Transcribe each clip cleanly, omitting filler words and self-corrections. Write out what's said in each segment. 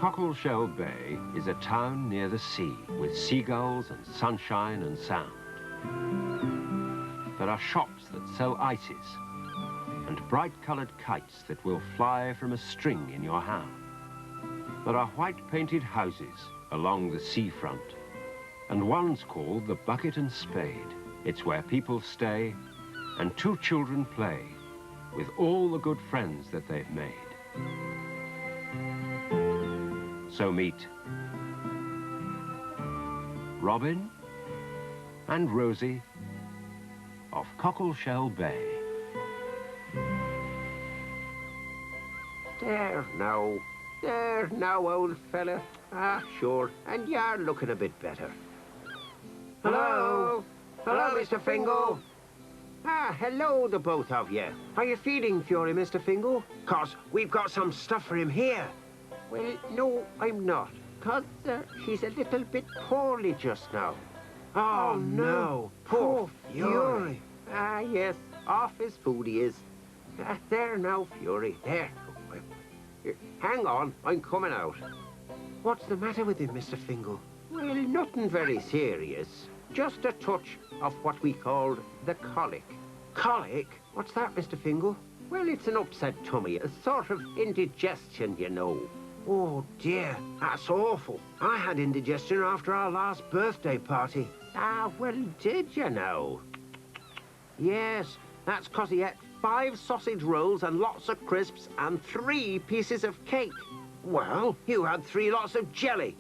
Cockleshell Bay is a town near the sea with seagulls and sunshine and sound. There are shops that sell ices and bright-coloured kites that will fly from a string in your hand. There are white-painted houses along the seafront, and one's called the Bucket and Spade. It's where people stay and two children play with all the good friends that they've made. So meet Robin and Rosie of Cockleshell Bay. There now, old fella. Ah, sure, and you're looking a bit better. Hello? Hello, Mr. Fingal. Ah, hello, the both of you. Are you feeding Fury, Mr. Fingal? 'Cause we've got some stuff for him here. Well, no, I'm not. 'Cause he's a little bit poorly just now. Oh, no. Poor Fury. Ah, yes, off his food he is. There now, Fury, there. Here, hang on, I'm coming out. What's the matter with him, Mr. Fingal? Well, nothing very serious. Just a touch of what we called the colic. Colic? What's that, Mr. Fingal? Well, it's an upset tummy, a sort of indigestion, you know. Oh, dear, that's awful. I had indigestion after our last birthday party. Ah, well, did you know? Yes, that's 'cause he ate 5 sausage rolls and lots of crisps and 3 pieces of cake. Well, you had 3 lots of jelly.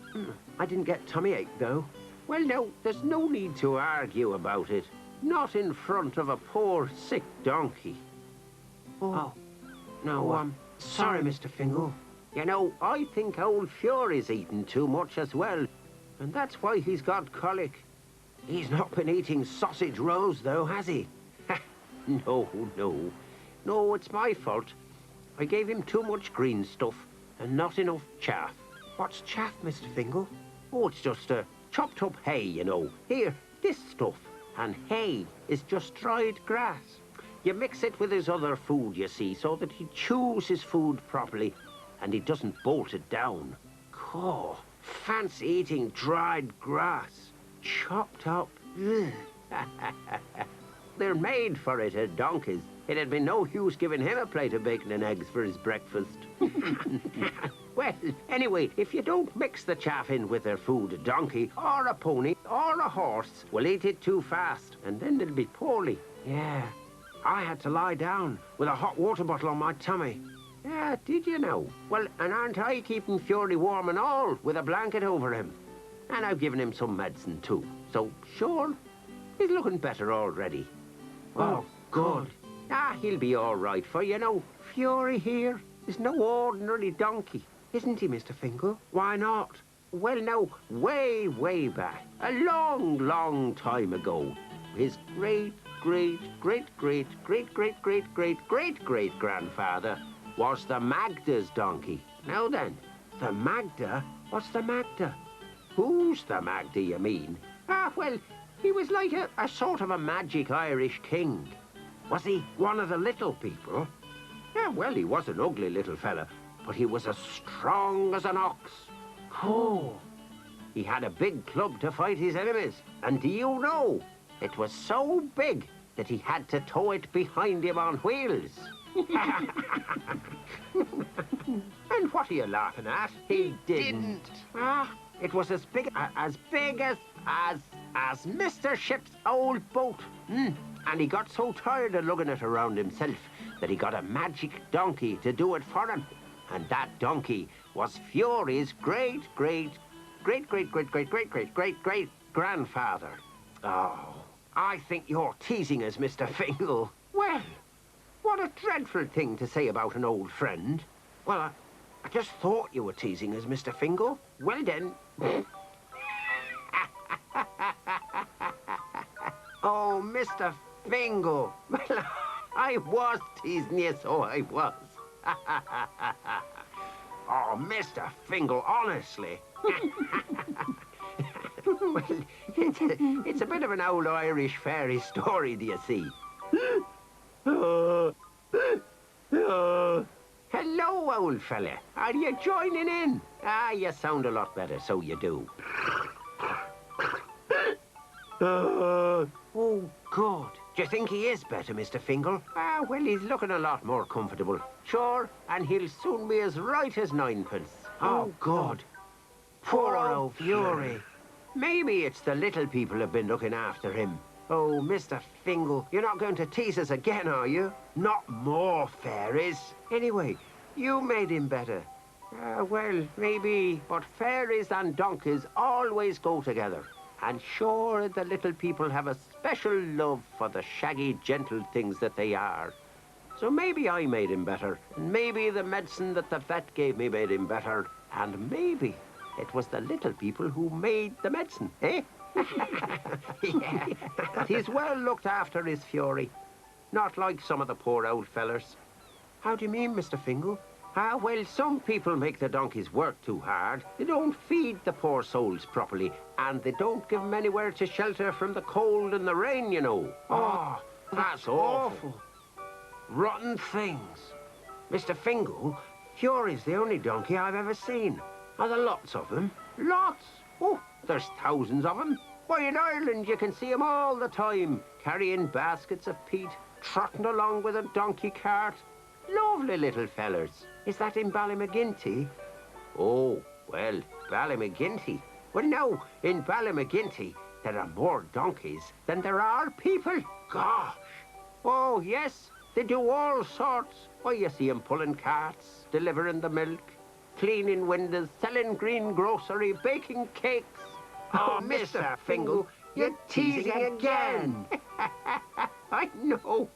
I didn't get tummy ache, though. Well, no, there's no need to argue about it. Not in front of a poor, sick donkey. Oh, no, I'm sorry, Mr. Fingal. You know, I think old Fury's eaten too much as well, and that's why he's got colic. He's not been eating sausage rolls, though, has he? No, it's my fault. I gave him too much green stuff and not enough chaff. What's chaff, Mr. Fingal? Oh, it's just chopped up hay, you know. Here, this stuff. And hay is just dried grass. You mix it with his other food, you see, so that he chews his food properly and he doesn't bolt it down. Oh, fancy eating dried grass. Chopped up. They're made for it, donkeys. It'd be no use giving him a plate of bacon and eggs for his breakfast. Well, anyway, if you don't mix the chaff in with their food, a donkey or a pony or a horse will eat it too fast, and then they'll be poorly. Yeah, I had to lie down with a hot water bottle on my tummy. Yeah, did you know? Well, and aren't I keeping Fury warm and all with a blanket over him? And I've given him some medicine too. So, sure, he's looking better already. Oh, good. Ah, he'll be all right, for you know, Fury here is no ordinary donkey. Isn't he, Mr. Fingal? Why not? Well, no, way back, a long time ago, his great-great-great-great-great-great-great-great-grandfather was the Magda's donkey. Now then, the Magda? What's the Magda? Who's the Magda, you mean? Ah, well, he was like a sort of a magic Irish king. Was he one of the little people? Yeah, well, he was an ugly little fella, but he was as strong as an ox. Oh. He had a big club to fight his enemies, and do you know, it was so big that he had to tow it behind him on wheels. And what are you laughing at? He didn't. Ah, it was as big as Mr. Ship's old boat. And he got so tired of lugging it around himself that he got a magic donkey to do it for him. And that donkey was Fury's great-great-great-great-great-great-great-great-grandfather. Oh, I think you're teasing us, Mr. Fingal. Well, what a dreadful thing to say about an old friend. Well, I just thought you were teasing us, Mr. Fingal. Well then. Oh, Mr. Fingal. Well, I was teasing you, so I was. Oh, Mr. Fingal, honestly. Well, it's a bit of an old Irish fairy story, do you see? Hello, old fella. Are you joining in? Ah, you sound a lot better, so you do. Oh, God. Do you think he is better, Mr. Fingal? Ah, well, he's looking a lot more comfortable. Sure, and he'll soon be as right as ninepence. Oh, God. Poor old Fury. Maybe it's the little people have been looking after him. Oh, Mr. Fingal, you're not going to tease us again, are you? Not more fairies. Anyway, you made him better. Well, maybe, but fairies and donkeys always go together. And sure, the little people have a special love for the shaggy, gentle things that they are. So maybe I made him better. And maybe the medicine that the vet gave me made him better. And maybe it was the little people who made the medicine, eh? Yeah. He's well looked after, his Fury. Not like some of the poor old fellers. How do you mean, Mr. Fingal? Ah, well, some people make the donkeys work too hard. They don't feed the poor souls properly, and they don't give them anywhere to shelter from the cold and the rain, you know. Oh, that's awful. Rotten things. Mr. Fingal, Fury's the only donkey I've ever seen. Are there lots of them? Lots? Oh, there's thousands of them. Why, in Ireland you can see them all the time, carrying baskets of peat, trotting along with a donkey cart. Lovely little fellers. Is that in Ballymaginty? Oh, well, Ballymaginty. Well, no, in Ballymaginty there are more donkeys than there are people. Gosh. Oh, yes, they do all sorts. Why, you see them pulling carts, delivering the milk, cleaning windows, selling green grocery, baking cakes. Oh, Mr. Fingal, you're teasing again. I know.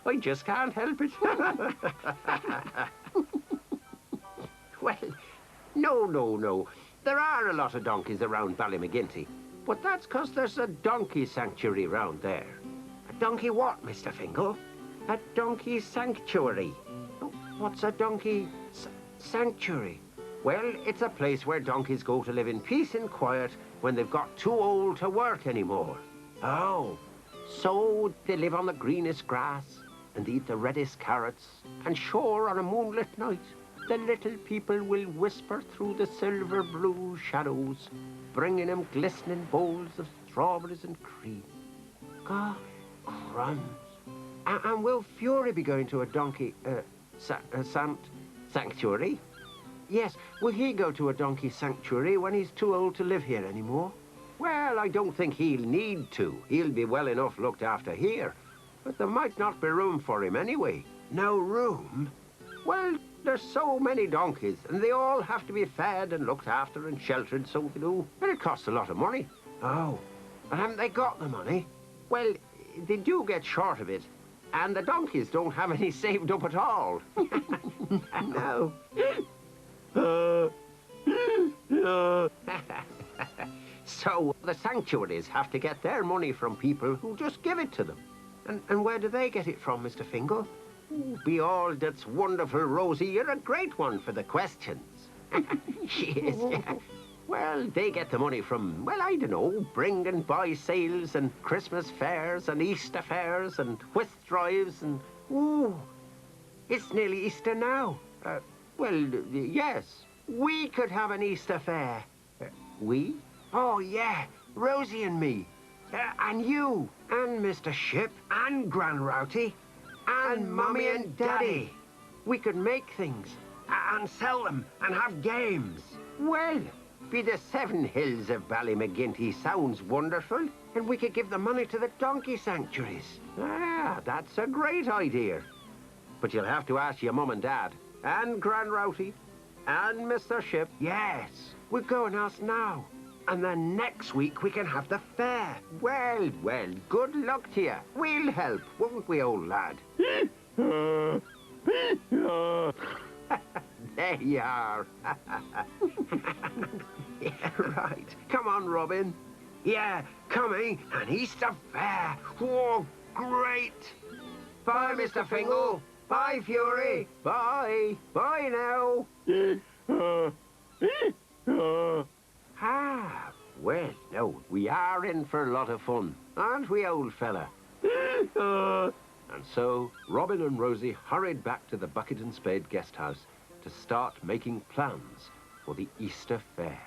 I just can't help it. Well, no. There are a lot of donkeys around Ballymaginty, but that's 'cause there's a donkey sanctuary round there. A donkey what, Mr. Fingal? A donkey sanctuary. Oh, what's a donkey sanctuary? Well, it's a place where donkeys go to live in peace and quiet when they've got too old to work anymore. Oh, so they live on the greenest grass and eat the reddest carrots, and sure, on a moonlit night, the little people will whisper through the silver blue shadows, bringing them glistening bowls of strawberries and cream. Gosh, crumbs. And will Fury be going to a donkey, sanctuary? Yes, will he go to a donkey sanctuary when he's too old to live here anymore? Well, I don't think he'll need to. He'll be well enough looked after here. But there might not be room for him anyway. No room? Well, there's so many donkeys, and they all have to be fed and looked after and sheltered, so they do. And it costs a lot of money. Oh, but haven't they got the money? Well, they do get short of it, and the donkeys don't have any saved up at all. No. So the sanctuaries have to get their money from people who just give it to them. And where do they get it from, Mr. Fingal? Be all that's wonderful, Rosie. You're a great one for the questions. She is, yeah. Well, they get the money from, well, I don't know, bring and buy sales and Christmas fairs and Easter fairs and whist drives and... Ooh, it's nearly Easter now. Well, yes. We could have an Easter fair. We? Oh, yeah. Rosie and me. And you. And Mr. Ship. And Gran Rowty. And Mummy and Daddy. We could make things. And sell them. And have games. Well, be the 7 hills of Ballymaginty sounds wonderful. And we could give the money to the donkey sanctuaries. Ah, that's a great idea. But you'll have to ask your mum and dad. And Gran Rowty. And Mr. Ship. Yes. We'll go and ask now. And then next week we can have the fair. Well, good luck to you. We'll help, won't we, old lad? There you are. Yeah, right. Come on, Robin. Yeah, coming, an Easter fair. Whoa, great. Bye, Mr. Fingal. Bye, Fury. Bye. Bye now. Ah, well, no, we are in for a lot of fun, aren't we, old fella? And so, Robin and Rosie hurried back to the Bucket and Spade guest house to start making plans for the Easter fair.